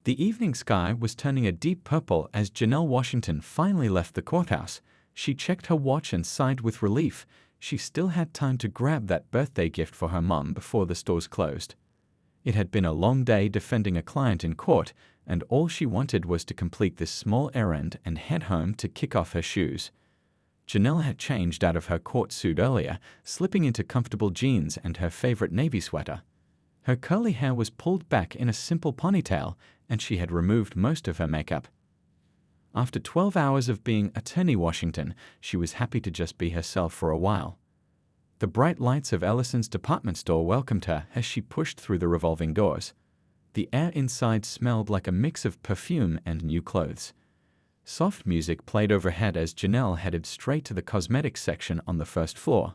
The evening sky was turning a deep purple as Janelle Washington finally left the courthouse. She checked her watch and sighed with relief. She still had time to grab that birthday gift for her mom before the stores closed. It had been a long day defending a client in court, and all she wanted was to complete this small errand and head home to kick off her shoes. Janelle had changed out of her court suit earlier, slipping into comfortable jeans and her favorite navy sweater. Her curly hair was pulled back in a simple ponytail, and she had removed most of her makeup. After 12 hours of being Attorney Washington, she was happy to just be herself for a while. The bright lights of Ellison's department store welcomed her as she pushed through the revolving doors. The air inside smelled like a mix of perfume and new clothes. Soft music played overhead as Janelle headed straight to the cosmetics section on the first floor.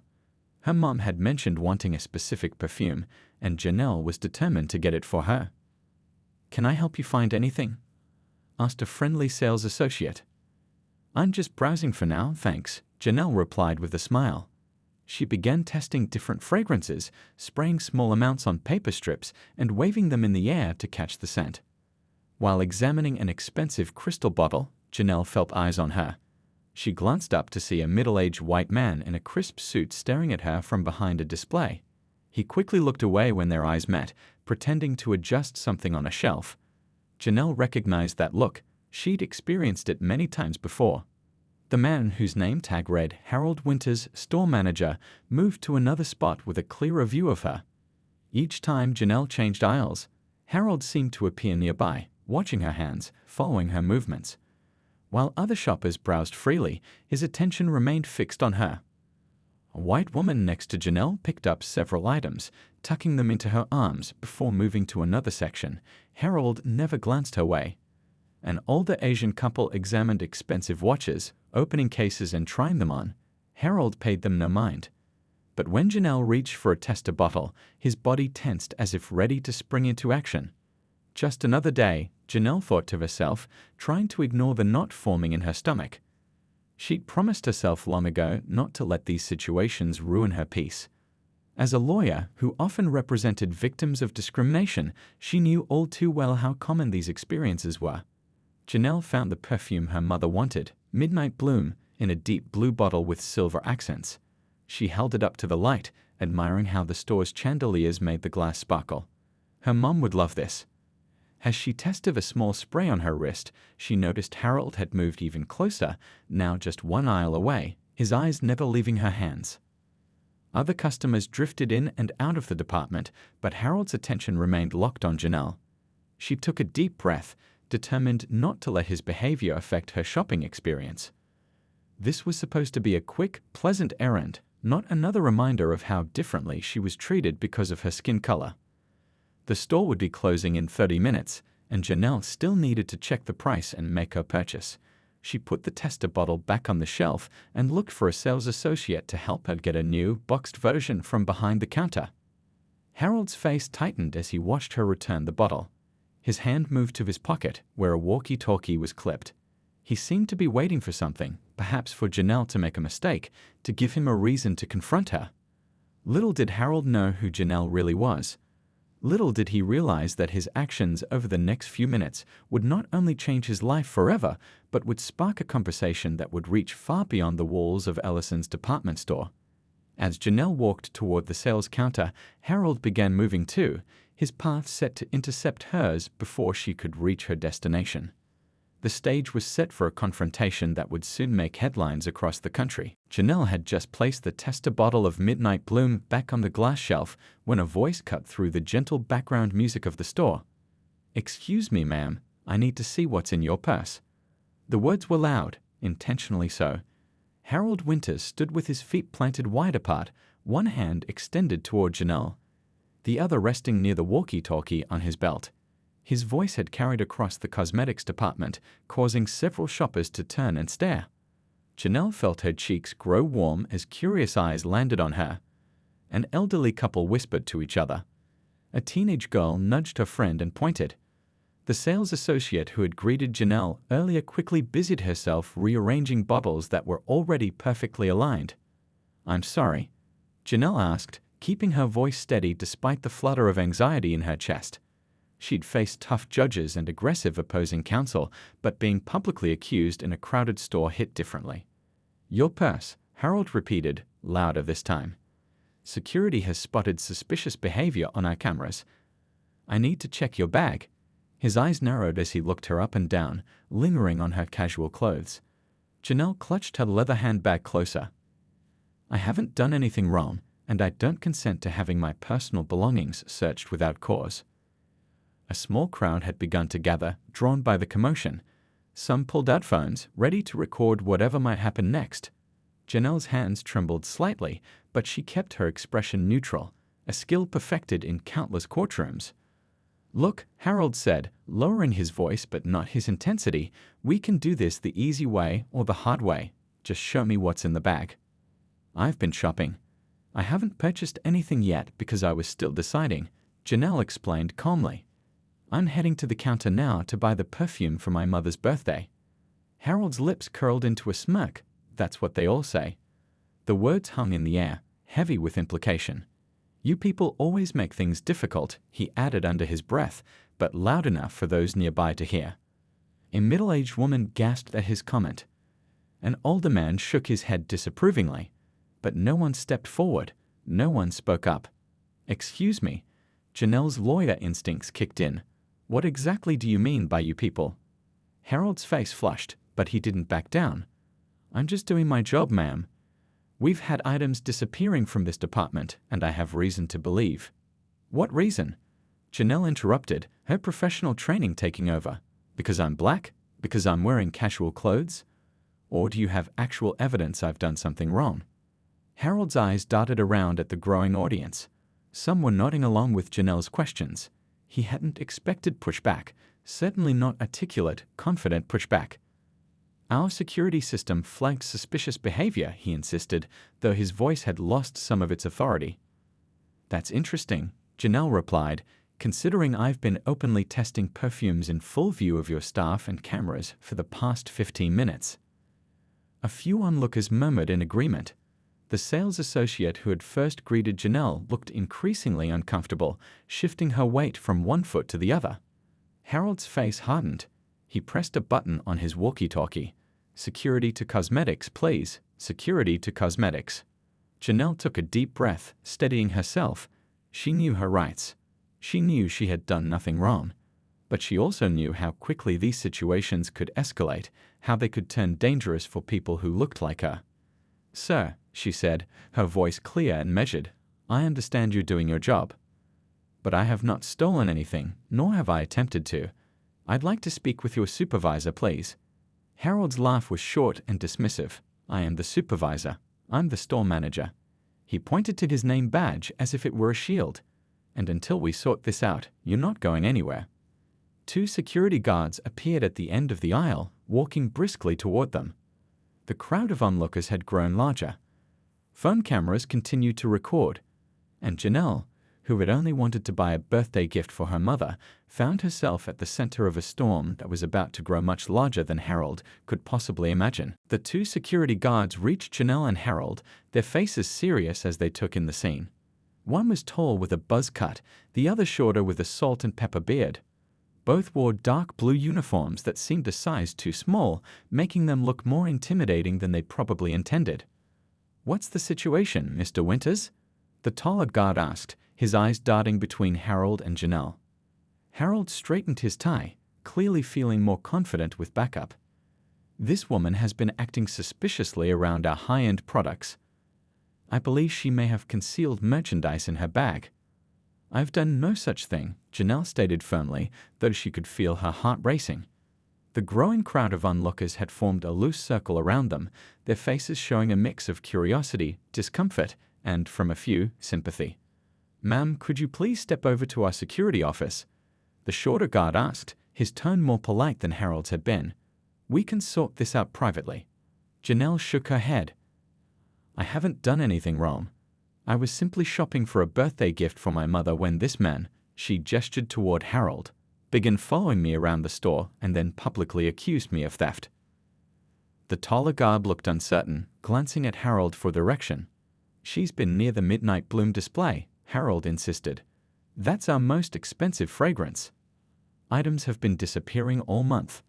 Her mom had mentioned wanting a specific perfume, and Janelle was determined to get it for her. "Can I help you find anything?" asked a friendly sales associate. "I'm just browsing for now, thanks," Janelle replied with a smile. She began testing different fragrances, spraying small amounts on paper strips and waving them in the air to catch the scent. While examining an expensive crystal bottle, Janelle felt eyes on her. She glanced up to see a middle-aged white man in a crisp suit staring at her from behind a display. He quickly looked away when their eyes met, pretending to adjust something on a shelf. Janelle recognized that look. She'd experienced it many times before. The man, whose name tag read Harold Winters, store manager, moved to another spot with a clearer view of her. Each time Janelle changed aisles, Harold seemed to appear nearby, watching her hands, following her movements. While other shoppers browsed freely, his attention remained fixed on her. A white woman next to Janelle picked up several items, tucking them into her arms before moving to another section. Harold never glanced her way. An older Asian couple examined expensive watches, opening cases and trying them on. Harold paid them no mind. But when Janelle reached for a tester bottle, his body tensed as if ready to spring into action. Just another day, Janelle thought to herself, trying to ignore the knot forming in her stomach. She'd promised herself long ago not to let these situations ruin her peace. As a lawyer who often represented victims of discrimination, she knew all too well how common these experiences were. Janelle found the perfume her mother wanted, Midnight Bloom, in a deep blue bottle with silver accents. She held it up to the light, admiring how the store's chandeliers made the glass sparkle. Her mom would love this. As she tested a small spray on her wrist, she noticed Harold had moved even closer, now just one aisle away, his eyes never leaving her hands. Other customers drifted in and out of the department, but Harold's attention remained locked on Janelle. She took a deep breath, determined not to let his behavior affect her shopping experience. This was supposed to be a quick, pleasant errand, not another reminder of how differently she was treated because of her skin color. The store would be closing in 30 minutes, and Janelle still needed to check the price and make her purchase. She put the tester bottle back on the shelf and looked for a sales associate to help her get a new, boxed version from behind the counter. Harold's face tightened as he watched her return the bottle. His hand moved to his pocket, where a walkie-talkie was clipped. He seemed to be waiting for something, perhaps for Janelle to make a mistake, to give him a reason to confront her. Little did Harold know who Janelle really was. Little did he realize that his actions over the next few minutes would not only change his life forever, but would spark a conversation that would reach far beyond the walls of Ellison's department store. As Janelle walked toward the sales counter, Harold began moving too, his path set to intercept hers before she could reach her destination. The stage was set for a confrontation that would soon make headlines across the country. Janelle had just placed the tester bottle of Midnight Bloom back on the glass shelf when a voice cut through the gentle background music of the store. "Excuse me, ma'am, I need to see what's in your purse." The words were loud, intentionally so. Harold Winters stood with his feet planted wide apart, one hand extended toward Janelle, the other resting near the walkie-talkie on his belt. His voice had carried across the cosmetics department, causing several shoppers to turn and stare. Janelle felt her cheeks grow warm as curious eyes landed on her. An elderly couple whispered to each other. A teenage girl nudged her friend and pointed. The sales associate who had greeted Janelle earlier quickly busied herself rearranging bottles that were already perfectly aligned. "I'm sorry," Janelle asked, keeping her voice steady despite the flutter of anxiety in her chest. She'd faced tough judges and aggressive opposing counsel, but being publicly accused in a crowded store hit differently. "Your purse," Harold repeated, louder this time. "Security has spotted suspicious behavior on our cameras. I need to check your bag." His eyes narrowed as he looked her up and down, lingering on her casual clothes. Janelle clutched her leather handbag closer. "I haven't done anything wrong, and I don't consent to having my personal belongings searched without cause." A small crowd had begun to gather, drawn by the commotion. Some pulled out phones, ready to record whatever might happen next. Janelle's hands trembled slightly, but she kept her expression neutral, a skill perfected in countless courtrooms. "Look," Harold said, lowering his voice but not his intensity, "we can do this the easy way or the hard way. Just show me what's in the bag." "I've been shopping. I haven't purchased anything yet because I was still deciding," Janelle explained calmly. "I'm heading to the counter now to buy the perfume for my mother's birthday." Harold's lips curled into a smirk. "That's what they all say." The words hung in the air, heavy with implication. "You people always make things difficult," he added under his breath, but loud enough for those nearby to hear. A middle-aged woman gasped at his comment. An older man shook his head disapprovingly, but no one stepped forward, no one spoke up. "Excuse me," Janelle's lawyer instincts kicked in. "What exactly do you mean by you people?" Harold's face flushed, but he didn't back down. "I'm just doing my job, ma'am. We've had items disappearing from this department, and I have reason to believe." "What reason?" Janelle interrupted, her professional training taking over. "Because I'm black? Because I'm wearing casual clothes? Or do you have actual evidence I've done something wrong?" Harold's eyes darted around at the growing audience. Some were nodding along with Janelle's questions. He hadn't expected pushback, certainly not articulate, confident pushback. "Our security system flagged suspicious behavior," he insisted, though his voice had lost some of its authority. "That's interesting," Janelle replied, "considering I've been openly testing perfumes in full view of your staff and cameras for the past 15 minutes. A few onlookers murmured in agreement. The sales associate who had first greeted Janelle looked increasingly uncomfortable, shifting her weight from one foot to the other. Harold's face hardened. He pressed a button on his walkie-talkie. "Security to cosmetics, please. Security to cosmetics." Janelle took a deep breath, steadying herself. She knew her rights. She knew she had done nothing wrong. But she also knew how quickly these situations could escalate, how they could turn dangerous for people who looked like her. "Sir," she said, her voice clear and measured, "I understand you're doing your job. But I have not stolen anything, nor have I attempted to. I'd like to speak with your supervisor, please." Harold's laugh was short and dismissive. "I am the supervisor. I'm the store manager." He pointed to his name badge as if it were a shield. "And until we sort this out, you're not going anywhere." Two security guards appeared at the end of the aisle, walking briskly toward them. The crowd of onlookers had grown larger. Phone cameras continued to record, and Janelle, who had only wanted to buy a birthday gift for her mother, found herself at the center of a storm that was about to grow much larger than Harold could possibly imagine. The two security guards reached Janelle and Harold, their faces serious as they took in the scene. One was tall with a buzz cut, the other shorter with a salt and pepper beard. Both wore dark blue uniforms that seemed a size too small, making them look more intimidating than they probably intended. "What's the situation, Mr. Winters?" the taller guard asked, his eyes darting between Harold and Janelle. Harold straightened his tie, clearly feeling more confident with backup. "This woman has been acting suspiciously around our high-end products. I believe she may have concealed merchandise in her bag." "I've done no such thing," Janelle stated firmly, though she could feel her heart racing. The growing crowd of onlookers had formed a loose circle around them, their faces showing a mix of curiosity, discomfort, and, from a few, sympathy. "Ma'am, could you please step over to our security office?" the shorter guard asked, his tone more polite than Harold's had been. "We can sort this out privately." Janelle shook her head. "I haven't done anything wrong. I was simply shopping for a birthday gift for my mother when this man," she gestured toward Harold, "began following me around the store and then publicly accused me of theft." The taller guard looked uncertain, glancing at Harold for direction. "She's been near the Midnight Bloom display," Harold insisted. "That's our most expensive fragrance. Items have been disappearing all month.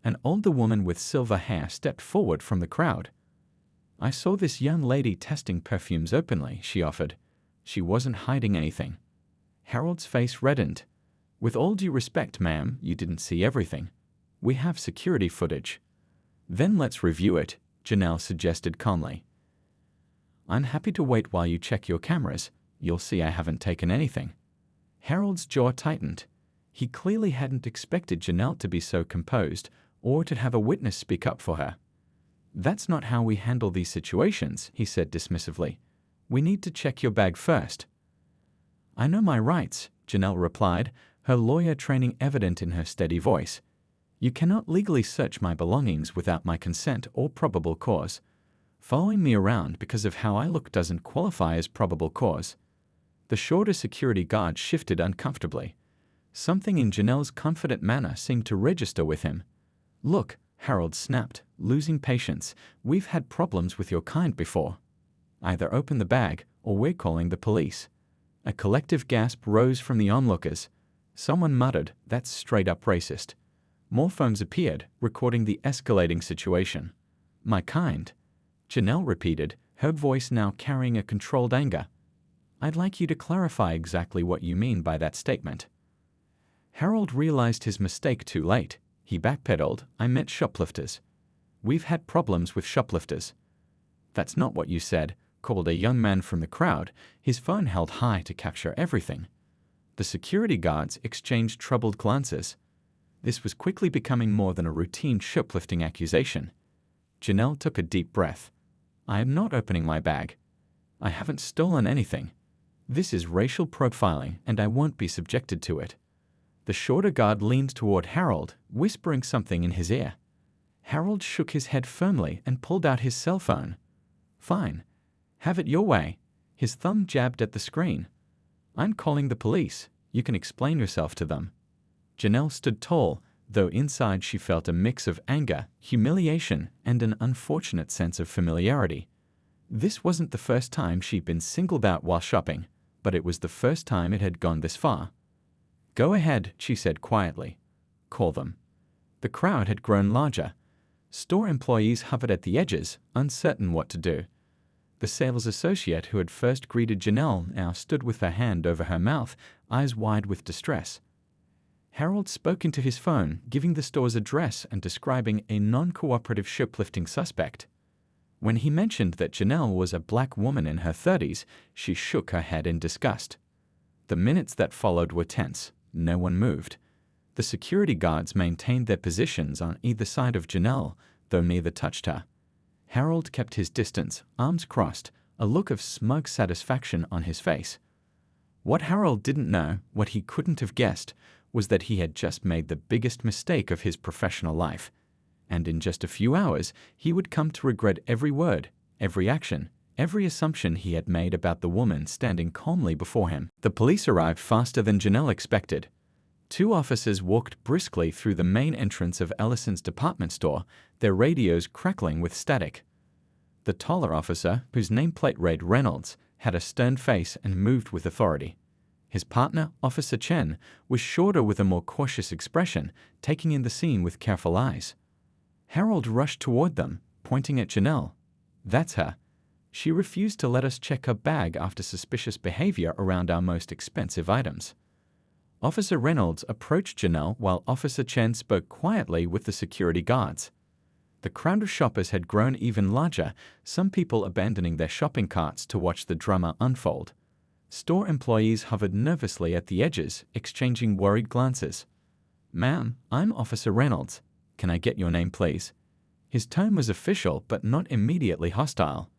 An older woman with silver hair stepped forward from the crowd. I saw this young lady testing perfumes openly, she offered. She wasn't hiding anything. Harold's face reddened. With all due respect, ma'am, you didn't see everything. We have security footage. Then let's review it, Janelle suggested calmly. I'm happy to wait while you check your cameras. You'll see I haven't taken anything. Harold's jaw tightened. He clearly hadn't expected Janelle to be so composed or to have a witness speak up for her. That's not how we handle these situations, he said dismissively. We need to check your bag first. I know my rights, Janelle replied, her lawyer training evident in her steady voice. You cannot legally search my belongings without my consent or probable cause. Following me around because of how I look doesn't qualify as probable cause. The shorter security guard shifted uncomfortably. Something in Janelle's confident manner seemed to register with him. Look, Harold snapped, losing patience. We've had problems with your kind before. Either open the bag or we're calling the police. A collective gasp rose from the onlookers. Someone muttered, that's straight up racist. More phones appeared, recording the escalating situation. My kind, Janelle repeated, her voice now carrying a controlled anger. I'd like you to clarify exactly what you mean by that statement. Harold realized his mistake too late. He backpedaled. I meant shoplifters. We've had problems with shoplifters. That's not what you said, called a young man from the crowd, his phone held high to capture everything. The security guards exchanged troubled glances. This was quickly becoming more than a routine shoplifting accusation. Janelle took a deep breath. I am not opening my bag. I haven't stolen anything. This is racial profiling, and I won't be subjected to it. The shorter guard leaned toward Harold, whispering something in his ear. Harold shook his head firmly and pulled out his cell phone. Fine. Have it your way. His thumb jabbed at the screen. I'm calling the police. You can explain yourself to them. Janelle stood tall, though inside she felt a mix of anger, humiliation, and an unfortunate sense of familiarity. This wasn't the first time she'd been singled out while shopping, but it was the first time it had gone this far. Go ahead, she said quietly. Call them. The crowd had grown larger. Store employees hovered at the edges, uncertain what to do. The sales associate who had first greeted Janelle now stood with her hand over her mouth, eyes wide with distress. Harold spoke into his phone, giving the store's address and describing a non-cooperative shoplifting suspect. When he mentioned that Janelle was a black woman in her 30s, she shook her head in disgust. The minutes that followed were tense. No one moved. The security guards maintained their positions on either side of Janelle, though neither touched her. Harold kept his distance, arms crossed, a look of smug satisfaction on his face. What Harold didn't know, what he couldn't have guessed, was that he had just made the biggest mistake of his professional life. And in just a few hours, he would come to regret every word, every action, every assumption he had made about the woman standing calmly before him. The police arrived faster than Janelle expected. 2 officers walked briskly through the main entrance of Ellison's department store, their radios crackling with static. The taller officer, whose nameplate read Reynolds, had a stern face and moved with authority. His partner, Officer Chen, was shorter with a more cautious expression, taking in the scene with careful eyes. Harold rushed toward them, pointing at Janelle. That's her. She refused to let us check her bag after suspicious behavior around our most expensive items. Officer Reynolds approached Janelle while Officer Chen spoke quietly with the security guards. The crowd of shoppers had grown even larger, some people abandoning their shopping carts to watch the drama unfold. Store employees hovered nervously at the edges, exchanging worried glances. Ma'am, I'm Officer Reynolds. Can I get your name, please? His tone was official but not immediately hostile.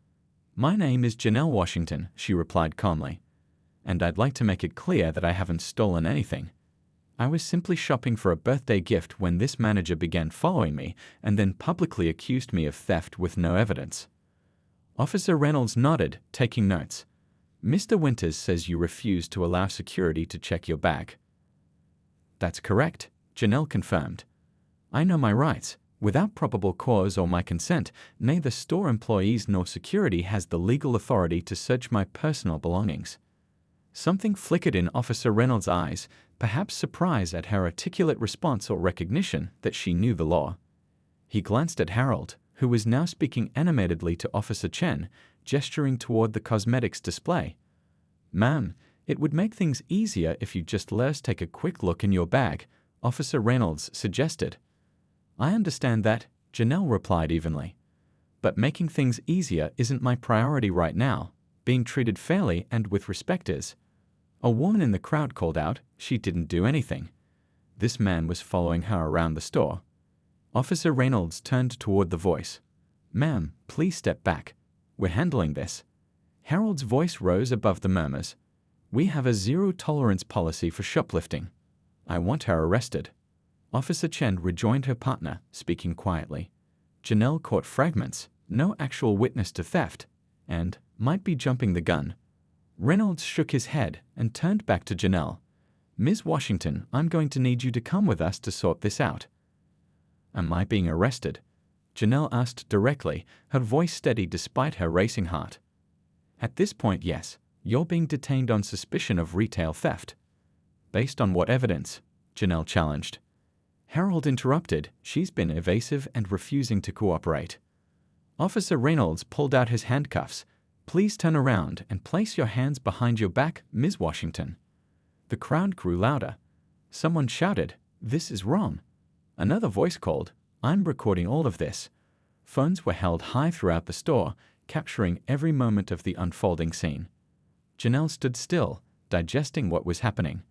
My name is Janelle Washington, she replied calmly. And I'd like to make it clear that I haven't stolen anything. I was simply shopping for a birthday gift when this manager began following me and then publicly accused me of theft with no evidence. Officer Reynolds nodded, taking notes. Mr. Winters says you refused to allow security to check your bag. That's correct, Janelle confirmed. I know my rights. Without probable cause or my consent, neither store employees nor security has the legal authority to search my personal belongings. Something flickered in Officer Reynolds' eyes, perhaps surprise at her articulate response or recognition that she knew the law. He glanced at Harold, who was now speaking animatedly to Officer Chen, gesturing toward the cosmetics display. "Ma'am, it would make things easier if you just let us take a quick look in your bag," Officer Reynolds suggested. "I understand that," Janelle replied evenly. "But making things easier isn't my priority right now. Being treated fairly and with respect is." A woman in the crowd called out. She didn't do anything. This man was following her around the store. Officer Reynolds turned toward the voice. "Ma'am, please step back. We're handling this." Harold's voice rose above the murmurs. "We have a zero-tolerance policy for shoplifting. I want her arrested." Officer Chen rejoined her partner, speaking quietly. Janelle caught fragments, no actual witness to theft, and might be jumping the gun. Reynolds shook his head and turned back to Janelle. "Ms. Washington, I'm going to need you to come with us to sort this out." "Am I being arrested?" Janelle asked directly, her voice steady despite her racing heart. "At this point, yes. You're being detained on suspicion of retail theft." "Based on what evidence?" Janelle challenged. Harold interrupted. "She's been evasive and refusing to cooperate." Officer Reynolds pulled out his handcuffs. "Please turn around and place your hands behind your back, Ms. Washington." The crowd grew louder. Someone shouted, "This is wrong." Another voice called, "I'm recording all of this." Phones were held high throughout the store, capturing every moment of the unfolding scene. Janelle stood still, digesting what was happening.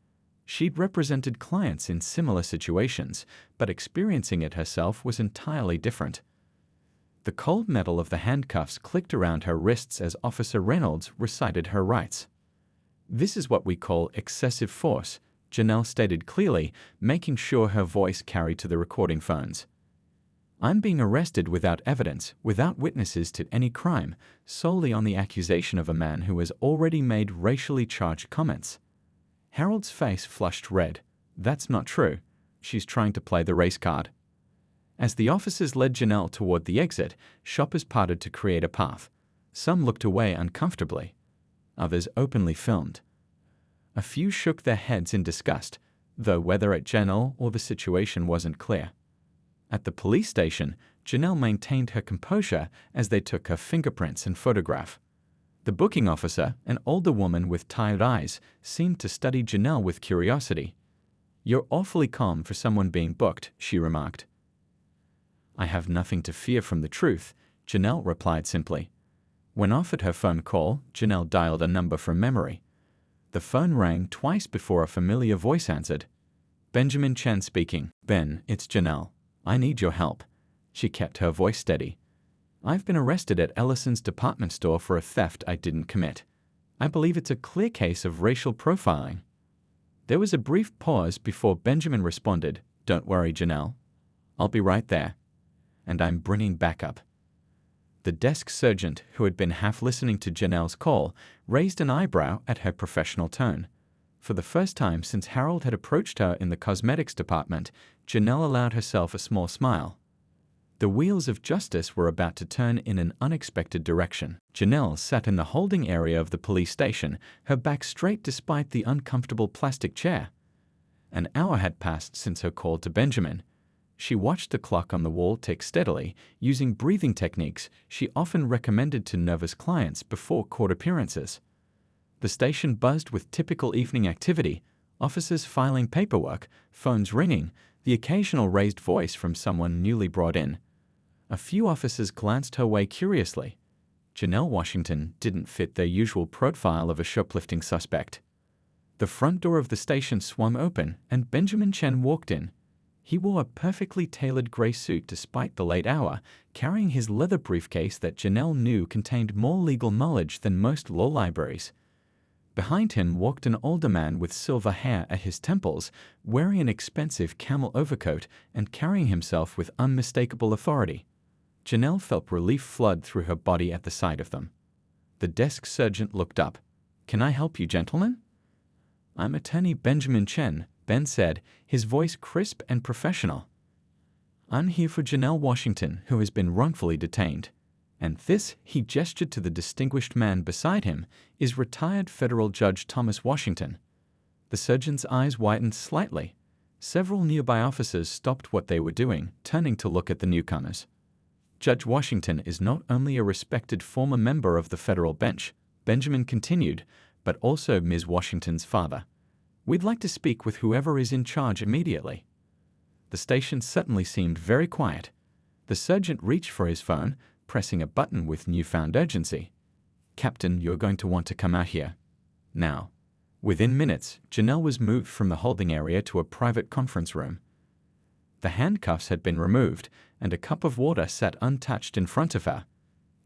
She'd represented clients in similar situations, but experiencing it herself was entirely different. The cold metal of the handcuffs clicked around her wrists as Officer Reynolds recited her rights. "This is what we call excessive force," Janelle stated clearly, making sure her voice carried to the recording phones. "I'm being arrested without evidence, without witnesses to any crime, solely on the accusation of a man who has already made racially charged comments." Harold's face flushed red. "That's not true. She's trying to play the race card." As the officers led Janelle toward the exit, shoppers parted to create a path. Some looked away uncomfortably. Others openly filmed. A few shook their heads in disgust, though whether at Janelle or the situation wasn't clear. At the police station, Janelle maintained her composure as they took her fingerprints and photograph. The booking officer, an older woman with tired eyes, seemed to study Janelle with curiosity. "You're awfully calm for someone being booked," she remarked. "I have nothing to fear from the truth," Janelle replied simply. When offered her phone call, Janelle dialed a number from memory. The phone rang twice before a familiar voice answered. "Benjamin Chen speaking." "Ben, it's Janelle. I need your help." She kept her voice steady. "I've been arrested at Ellison's department store for a theft I didn't commit. I believe it's a clear case of racial profiling." There was a brief pause before Benjamin responded, "Don't worry, Janelle. I'll be right there. And I'm bringing backup." The desk sergeant, who had been half listening to Janelle's call, raised an eyebrow at her professional tone. For the first time since Harold had approached her in the cosmetics department, Janelle allowed herself a small smile. The wheels of justice were about to turn in an unexpected direction. Janelle sat in the holding area of the police station, her back straight despite the uncomfortable plastic chair. An hour had passed since her call to Benjamin. She watched the clock on the wall tick steadily, using breathing techniques she often recommended to nervous clients before court appearances. The station buzzed with typical evening activity, officers filing paperwork, phones ringing, the occasional raised voice from someone newly brought in. A few officers glanced her way curiously. Janelle Washington didn't fit their usual profile of a shoplifting suspect. The front door of the station swung open, and Benjamin Chen walked in. He wore a perfectly tailored gray suit despite the late hour, carrying his leather briefcase that Janelle knew contained more legal knowledge than most law libraries. Behind him walked an older man with silver hair at his temples, wearing an expensive camel overcoat and carrying himself with unmistakable authority. Janelle felt relief flood through her body at the sight of them. The desk sergeant looked up. "Can I help you, gentlemen?" "I'm attorney Benjamin Chen," Ben said, his voice crisp and professional. "I'm here for Janelle Washington, who has been wrongfully detained." And this, he gestured to the distinguished man beside him, is retired federal judge Thomas Washington. The surgeon's eyes widened slightly. Several nearby officers stopped what they were doing, turning to look at the newcomers. Judge Washington is not only a respected former member of the federal bench, Benjamin continued, but also Ms. Washington's father. We'd like to speak with whoever is in charge immediately. The station suddenly seemed very quiet. The sergeant reached for his phone, pressing a button with newfound urgency. Captain, you're going to want to come out here. Now. Within minutes, Janelle was moved from the holding area to a private conference room. The handcuffs had been removed, and a cup of water sat untouched in front of her.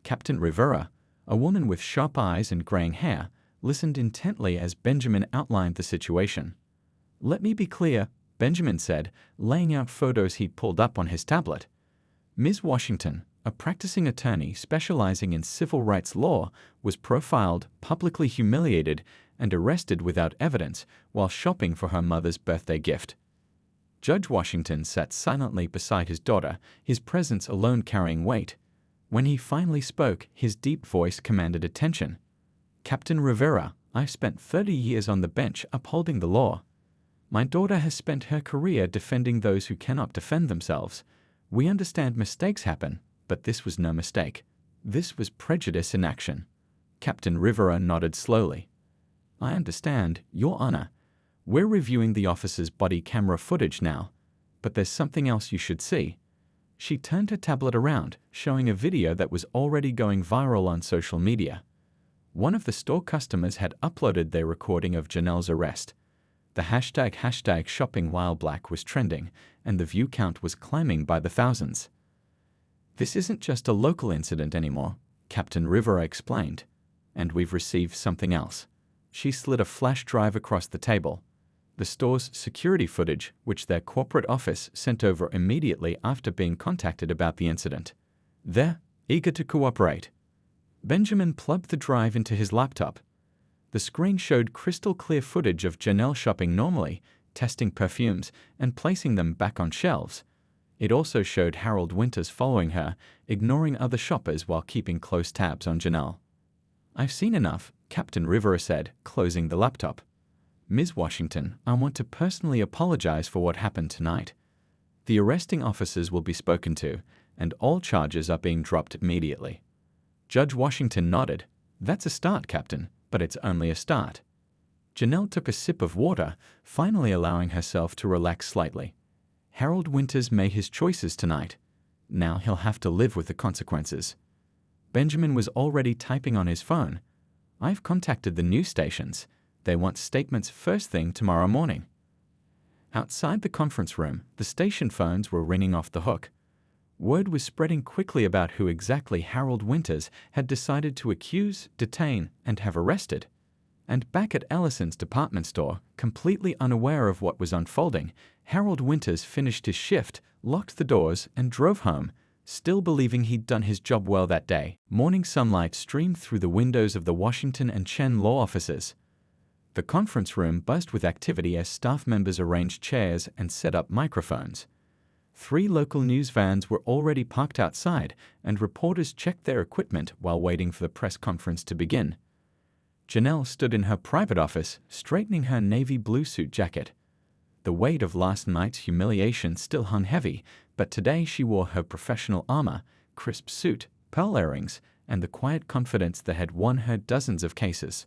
Captain Rivera, a woman with sharp eyes and graying hair, listened intently as Benjamin outlined the situation. Let me be clear, Benjamin said, laying out photos he'd pulled up on his tablet. Ms. Washington, a practicing attorney specializing in civil rights law, was profiled, publicly humiliated, and arrested without evidence while shopping for her mother's birthday gift. Judge Washington sat silently beside his daughter, his presence alone carrying weight. When he finally spoke, his deep voice commanded attention. Captain Rivera, I've spent 30 years on the bench upholding the law. My daughter has spent her career defending those who cannot defend themselves. We understand mistakes happen, but this was no mistake. This was prejudice in action. Captain Rivera nodded slowly. I understand, Your Honor. We're reviewing the officer's body camera footage now, but there's something else you should see. She turned her tablet around, showing a video that was already going viral on social media. One of the store customers had uploaded their recording of Janelle's arrest. The hashtag #ShoppingWhileBlack was trending, and the view count was climbing by the thousands. This isn't just a local incident anymore, Captain Rivera explained. And we've received something else. She slid a flash drive across the table. The store's security footage, which their corporate office sent over immediately after being contacted about the incident. They're eager to cooperate. Benjamin plugged the drive into his laptop. The screen showed crystal clear footage of Janelle shopping normally, testing perfumes, and placing them back on shelves. It also showed Harold Winters following her, ignoring other shoppers while keeping close tabs on Janelle. I've seen enough, Captain Rivera said, closing the laptop. Ms. Washington, I want to personally apologize for what happened tonight. The arresting officers will be spoken to, and all charges are being dropped immediately. Judge Washington nodded. That's a start, Captain, but it's only a start. Janelle took a sip of water, finally allowing herself to relax slightly. Harold Winters made his choices tonight. Now he'll have to live with the consequences. Benjamin was already typing on his phone. I've contacted the news stations. They want statements first thing tomorrow morning. Outside the conference room, the station phones were ringing off the hook. Word was spreading quickly about who exactly Harold Winters had decided to accuse, detain, and have arrested. And back at Ellison's department store, completely unaware of what was unfolding, Harold Winters finished his shift, locked the doors, and drove home, still believing he'd done his job well that day. Morning sunlight streamed through the windows of the Washington and Chen law offices. The conference room buzzed with activity as staff members arranged chairs and set up microphones. 3 local news vans were already parked outside, and reporters checked their equipment while waiting for the press conference to begin. Janelle stood in her private office, straightening her navy blue suit jacket. The weight of last night's humiliation still hung heavy, but today she wore her professional armor, crisp suit, pearl earrings, and the quiet confidence that had won her dozens of cases.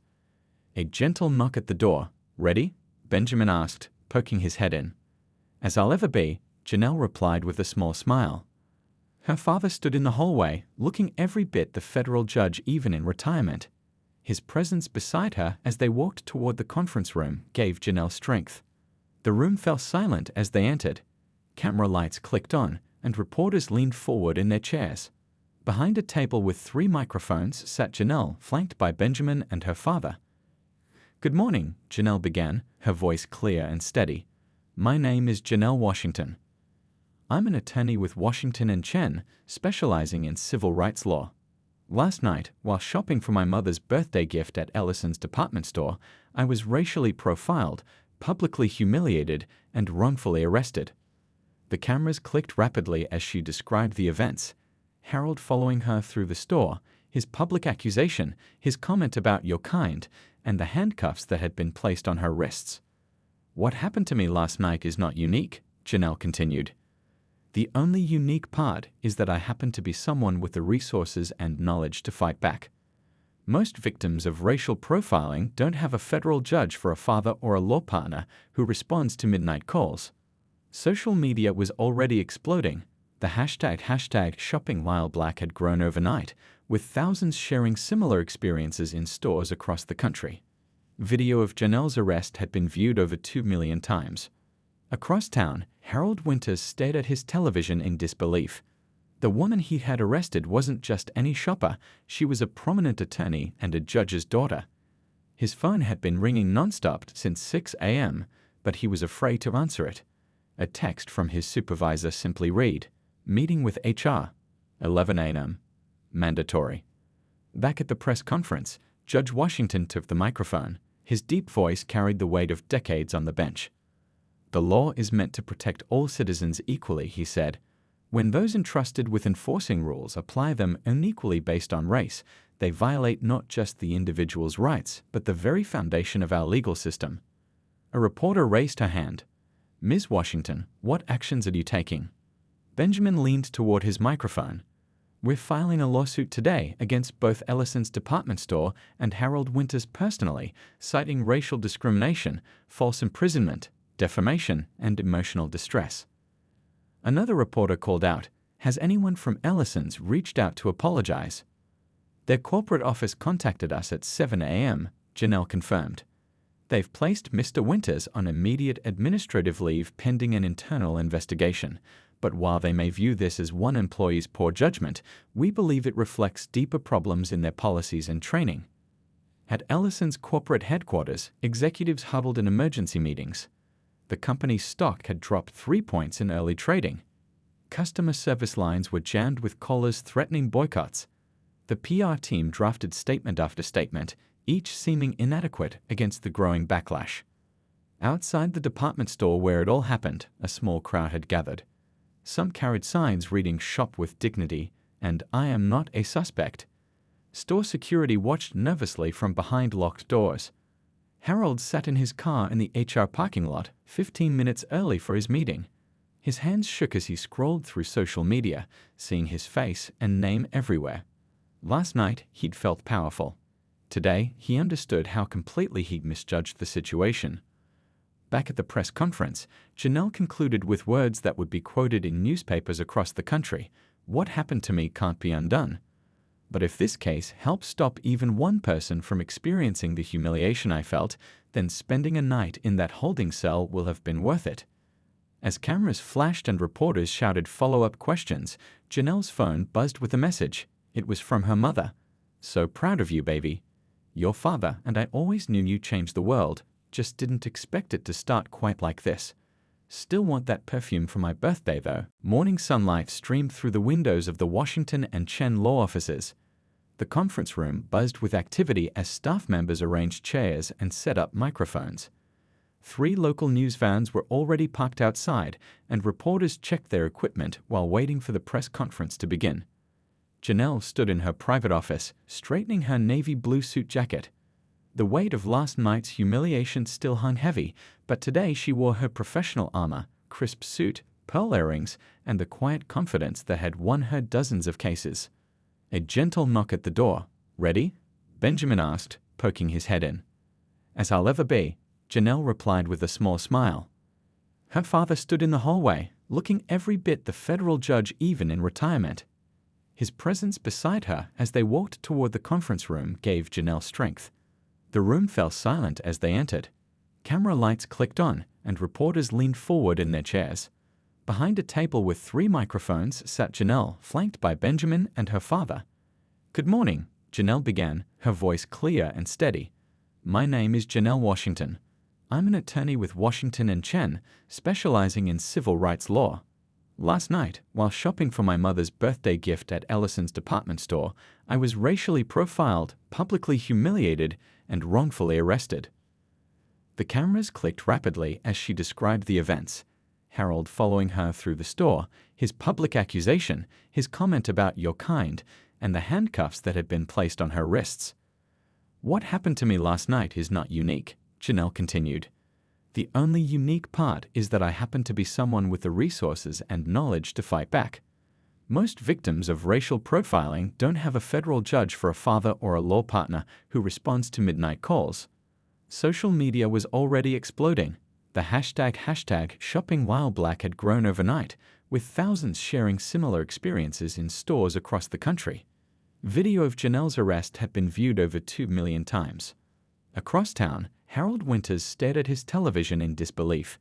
A gentle knock at the door. Ready? Benjamin asked, poking his head in. As I'll ever be, Janelle replied with a small smile. Her father stood in the hallway, looking every bit the federal judge even in retirement. His presence beside her as they walked toward the conference room gave Janelle strength. The room fell silent as they entered. Camera lights clicked on, and reporters leaned forward in their chairs. Behind a table with 3 microphones sat Janelle, flanked by Benjamin and her father. Good morning, Janelle began, her voice clear and steady. My name is Janelle Washington. I'm an attorney with Washington and Chen, specializing in civil rights law. Last night, while shopping for my mother's birthday gift at Ellison's department store, I was racially profiled, publicly humiliated, and wrongfully arrested. The cameras clicked rapidly as she described the events. Harold following her through the store, his public accusation, his comment about "you're kind," and the handcuffs that had been placed on her wrists. "What happened to me last night is not unique," Janelle continued. "The only unique part is that I happen to be someone with the resources and knowledge to fight back. Most victims of racial profiling don't have a federal judge for a father or a law partner who responds to midnight calls." Social media was already exploding. The hashtag shopping while black had grown overnight, with thousands sharing similar experiences in stores across the country. Video of Janelle's arrest had been viewed over 2 million times. Across town, Harold Winters stared at his television in disbelief. The woman he had arrested wasn't just any shopper, she was a prominent attorney and a judge's daughter. His phone had been ringing nonstop since 6 a.m., but he was afraid to answer it. A text from his supervisor simply read, "Meeting with HR, 11 a.m. Mandatory." Back at the press conference, Judge Washington took the microphone. His deep voice carried the weight of decades on the bench. "The law is meant to protect all citizens equally," he said. "When those entrusted with enforcing rules apply them unequally based on race, they violate not just the individual's rights, but the very foundation of our legal system." A reporter raised her hand. "Ms. Washington, what actions are you taking?" Benjamin leaned toward his microphone. "We're filing a lawsuit today against both Ellison's department store and Harold Winters personally, citing racial discrimination, false imprisonment, defamation, and emotional distress." Another reporter called out, "Has anyone from Ellison's reached out to apologize?" "Their corporate office contacted us at 7 a.m., Janelle confirmed. "They've placed Mr. Winters on immediate administrative leave pending an internal investigation. But while they may view this as one employee's poor judgment, we believe it reflects deeper problems in their policies and training." At Ellison's corporate headquarters, executives huddled in emergency meetings. The company's stock had dropped 3 points in early trading. Customer service lines were jammed with callers threatening boycotts. The PR team drafted statement after statement, each seeming inadequate against the growing backlash. Outside the department store where it all happened, a small crowd had gathered. Some carried signs reading "Shop with Dignity" and "I am not a suspect." Store security watched nervously from behind locked doors. Harold sat in his car in the HR parking lot 15 minutes early for his meeting. His hands shook as he scrolled through social media, seeing his face and name everywhere. Last night, he'd felt powerful. Today, he understood how completely he'd misjudged the situation. Back at the press conference, Janelle concluded with words that would be quoted in newspapers across the country. "What happened to me can't be undone. But if this case helps stop even one person from experiencing the humiliation I felt, then spending a night in that holding cell will have been worth it." As cameras flashed and reporters shouted follow-up questions, Janelle's phone buzzed with a message. It was from her mother. "So proud of you, baby. Your father and I always knew you changed the world, just didn't expect it to start quite like this. Still want that perfume for my birthday, though." Morning sunlight streamed through the windows of the Washington and Chen law offices. The conference room buzzed with activity as staff members arranged chairs and set up microphones. 3 local news vans were already parked outside, and reporters checked their equipment while waiting for the press conference to begin. Janelle stood in her private office, straightening her navy blue suit jacket. The weight of last night's humiliation still hung heavy, but today she wore her professional armor, crisp suit, pearl earrings, and the quiet confidence that had won her dozens of cases. A gentle knock at the door. "Ready?" Benjamin asked, poking his head in. "As I'll ever be," Janelle replied with a small smile. Her father stood in the hallway, looking every bit the federal judge even in retirement. His presence beside her as they walked toward the conference room gave Janelle strength. The room fell silent as they entered. Camera lights clicked on, and reporters leaned forward in their chairs. Behind a table with 3 microphones sat Janelle, flanked by Benjamin and her father. "Good morning," Janelle began, her voice clear and steady. "My name is Janelle Washington. I'm an attorney with Washington and Chen, specializing in civil rights law. Last night, while shopping for my mother's birthday gift at Ellison's department store, I was racially profiled, publicly humiliated, and wrongfully arrested." The cameras clicked rapidly as she described the events. Harold following her through the store, his public accusation, his comment about "you're kind," and the handcuffs that had been placed on her wrists. "What happened to me last night is not unique," Janelle continued. "The only unique part is that I happen to be someone with the resources and knowledge to fight back. Most victims of racial profiling don't have a federal judge for a father or a law partner who responds to midnight calls." Social media was already exploding. The hashtag shopping while black had grown overnight, with thousands sharing similar experiences in stores across the country. Video of Janelle's arrest had been viewed over 2 million times. Across town, Harold Winters stared at his television in disbelief.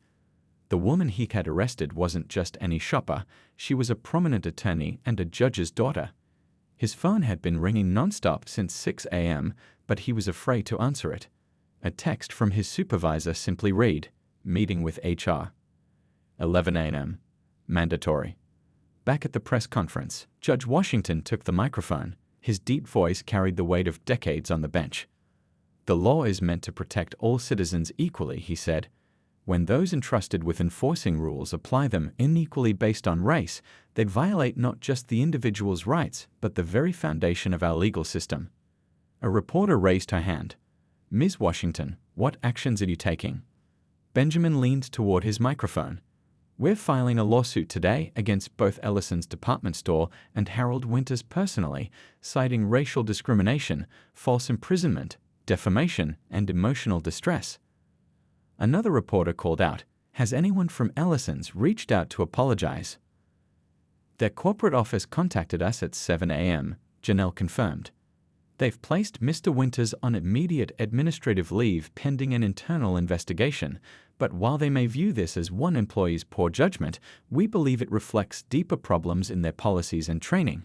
The woman he had arrested wasn't just any shopper, she was a prominent attorney and a judge's daughter. His phone had been ringing nonstop since 6 a.m., but he was afraid to answer it. A text from his supervisor simply read, "Meeting with HR. 11 a.m. Mandatory." Back at the press conference, Judge Washington took the microphone. His deep voice carried the weight of decades on the bench. "The law is meant to protect all citizens equally," he said. "When those entrusted with enforcing rules apply them unequally based on race, they violate not just the individual's rights, but the very foundation of our legal system." A reporter raised her hand. "Ms. Washington, what actions are you taking?" Benjamin leaned toward his microphone. "We're filing a lawsuit today against both Ellison's department store and Harold Winters personally, citing racial discrimination, false imprisonment, defamation, and emotional distress." Another reporter called out, "Has anyone from Ellison's reached out to apologize?" "Their corporate office contacted us at 7 a.m., Janelle confirmed. "They've placed Mr. Winters on immediate administrative leave pending an internal investigation, but while they may view this as one employee's poor judgment, we believe it reflects deeper problems in their policies and training."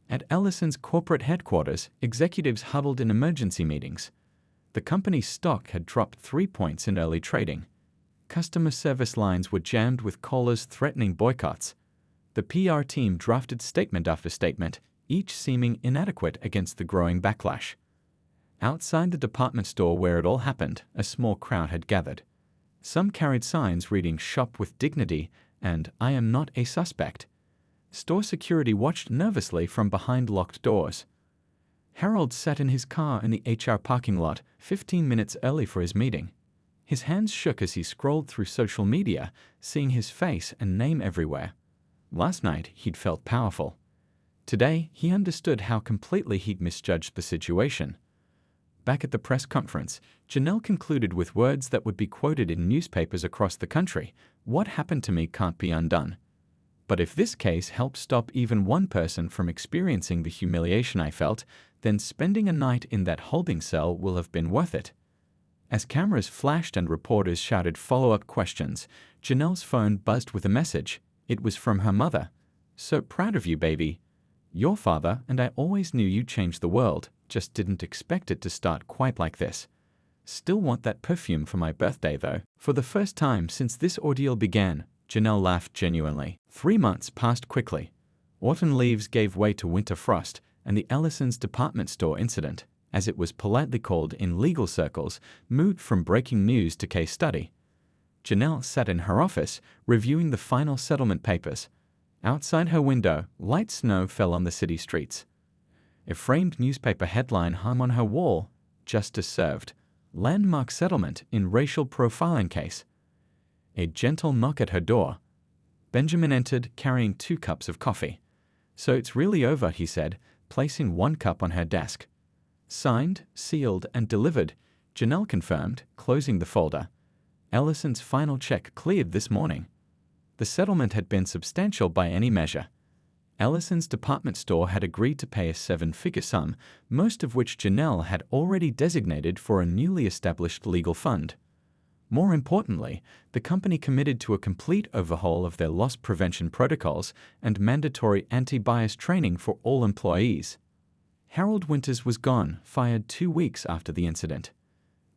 At Ellison's corporate headquarters, executives huddled in emergency meetings. The company's stock had dropped 3 points in early trading. Customer service lines were jammed with callers threatening boycotts. The PR team drafted statement after statement, each seeming inadequate against the growing backlash. Outside the department store where it all happened, a small crowd had gathered. Some carried signs reading "Shop with Dignity" and "I am not a suspect." Store security watched nervously from behind locked doors. Harold sat in his car in the HR parking lot 15 minutes early for his meeting. His hands shook as he scrolled through social media, seeing his face and name everywhere. Last night, he'd felt powerful. Today, he understood how completely he'd misjudged the situation. Back at the press conference, Janelle concluded with words that would be quoted in newspapers across the country. "What happened to me can't be undone. But if this case helped stop even one person from experiencing the humiliation I felt, then spending a night in that holding cell will have been worth it." As cameras flashed and reporters shouted follow-up questions, Janelle's phone buzzed with a message. It was from her mother. "So proud of you, baby. Your father and I always knew you'd change the world, just didn't expect it to start quite like this. Still want that perfume for my birthday, though." For the first time since this ordeal began, Janelle laughed genuinely. 3 months passed quickly. Autumn leaves gave way to winter frost, and the Ellison's department store incident, as it was politely called in legal circles, moved from breaking news to case study. Janelle sat in her office, reviewing the final settlement papers. Outside her window, light snow fell on the city streets. A framed newspaper headline hung on her wall, "Justice Served. Landmark Settlement in Racial Profiling Case." A gentle knock at her door. Benjamin entered, carrying 2 cups of coffee. "So it's really over," he said, placing 1 cup on her desk. "Signed, sealed, and delivered," Janelle confirmed, closing the folder. "Ellison's final check cleared this morning." The settlement had been substantial by any measure. Ellison's department store had agreed to pay a 7-figure sum, most of which Janelle had already designated for a newly established legal fund. More importantly, the company committed to a complete overhaul of their loss prevention protocols and mandatory anti-bias training for all employees. Harold Winters was gone, fired 2 weeks after the incident.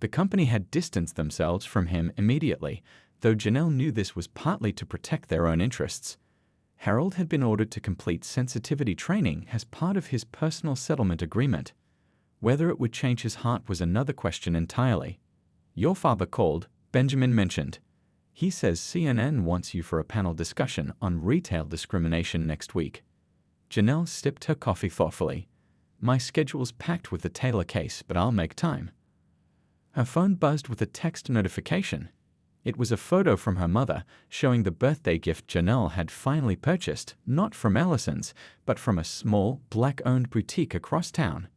The company had distanced themselves from him immediately, though Janelle knew this was partly to protect their own interests. Harold had been ordered to complete sensitivity training as part of his personal settlement agreement. Whether it would change his heart was another question entirely. "Your father called," Benjamin mentioned. He says CNN wants you for a panel discussion on retail discrimination next week. Janelle sipped her coffee thoughtfully. My schedule's packed with the Taylor case, but I'll make time. Her phone buzzed with a text notification. It was a photo from her mother showing the birthday gift Janelle had finally purchased, not from Ellison's, but from a small, black-owned boutique across town.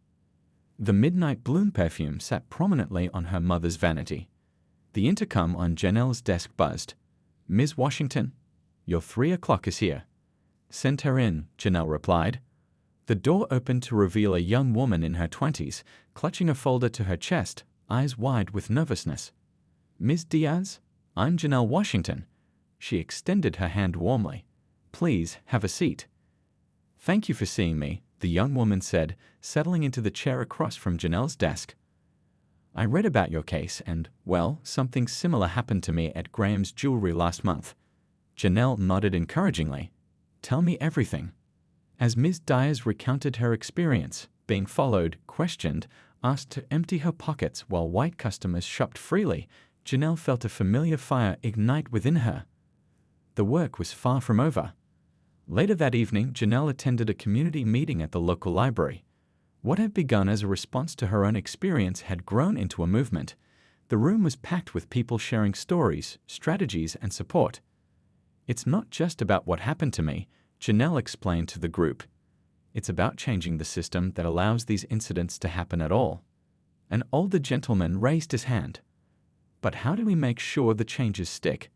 The Midnight Bloom perfume sat prominently on her mother's vanity. The intercom on Janelle's desk buzzed. "Ms. Washington, your 3 o'clock is here." "Send her in," Janelle replied. The door opened to reveal a young woman in her 20s, clutching a folder to her chest, eyes wide with nervousness. "Ms. Diaz, I'm Janelle Washington." She extended her hand warmly. "Please, have a seat." "Thank you for seeing me," the young woman said, settling into the chair across from Janelle's desk. "I read about your case and, well, something similar happened to me at Graham's Jewelry last month." Janelle nodded encouragingly. "Tell me everything." As Ms. Diaz recounted her experience, being followed, questioned, asked to empty her pockets while white customers shopped freely, Janelle felt a familiar fire ignite within her. The work was far from over. Later that evening, Janelle attended a community meeting at the local library. What had begun as a response to her own experience had grown into a movement. The room was packed with people sharing stories, strategies, and support. "It's not just about what happened to me," Janelle explained to the group. "It's about changing the system that allows these incidents to happen at all." An older gentleman raised his hand. "But how do we make sure the changes stick?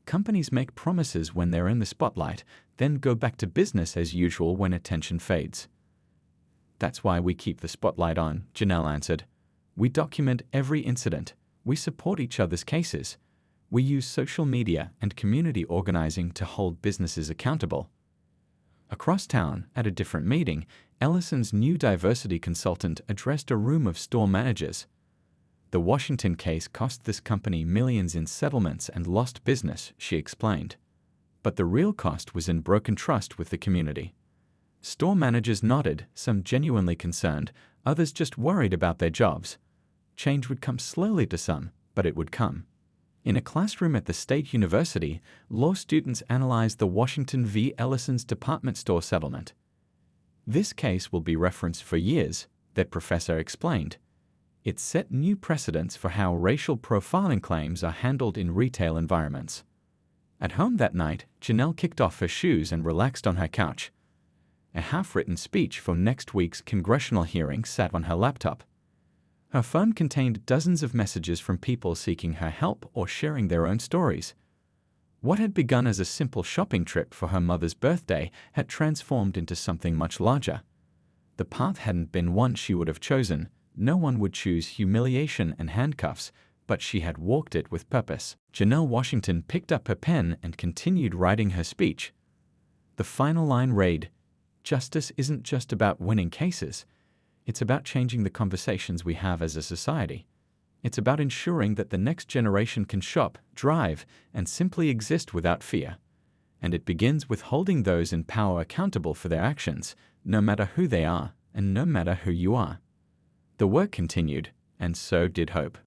Companies make promises when they're in the spotlight, then go back to business as usual when attention fades." "That's why we keep the spotlight on," Janelle answered. "We document every incident. We support each other's cases. We use social media and community organizing to hold businesses accountable." Across town, at a different meeting, Ellison's new diversity consultant addressed a room of store managers. "The Washington case cost this company millions in settlements and lost business," she explained. "But the real cost was in broken trust with the community." Store managers nodded, some genuinely concerned, others just worried about their jobs. Change would come slowly to some, but it would come. In a classroom at the State University, law students analyzed the Washington v. Ellison's department store settlement. "This case will be referenced for years," that professor explained. "It set new precedents for how racial profiling claims are handled in retail environments." At home that night, Janelle kicked off her shoes and relaxed on her couch. A half-written speech for next week's congressional hearing sat on her laptop. Her phone contained dozens of messages from people seeking her help or sharing their own stories. What had begun as a simple shopping trip for her mother's birthday had transformed into something much larger. The path hadn't been one she would have chosen. No one would choose humiliation and handcuffs, but she had walked it with purpose. Janelle Washington picked up her pen and continued writing her speech. The final line read, "Justice isn't just about winning cases. It's about changing the conversations we have as a society. It's about ensuring that the next generation can shop, drive, and simply exist without fear. And it begins with holding those in power accountable for their actions, no matter who they are and no matter who you are." The work continued, and so did hope.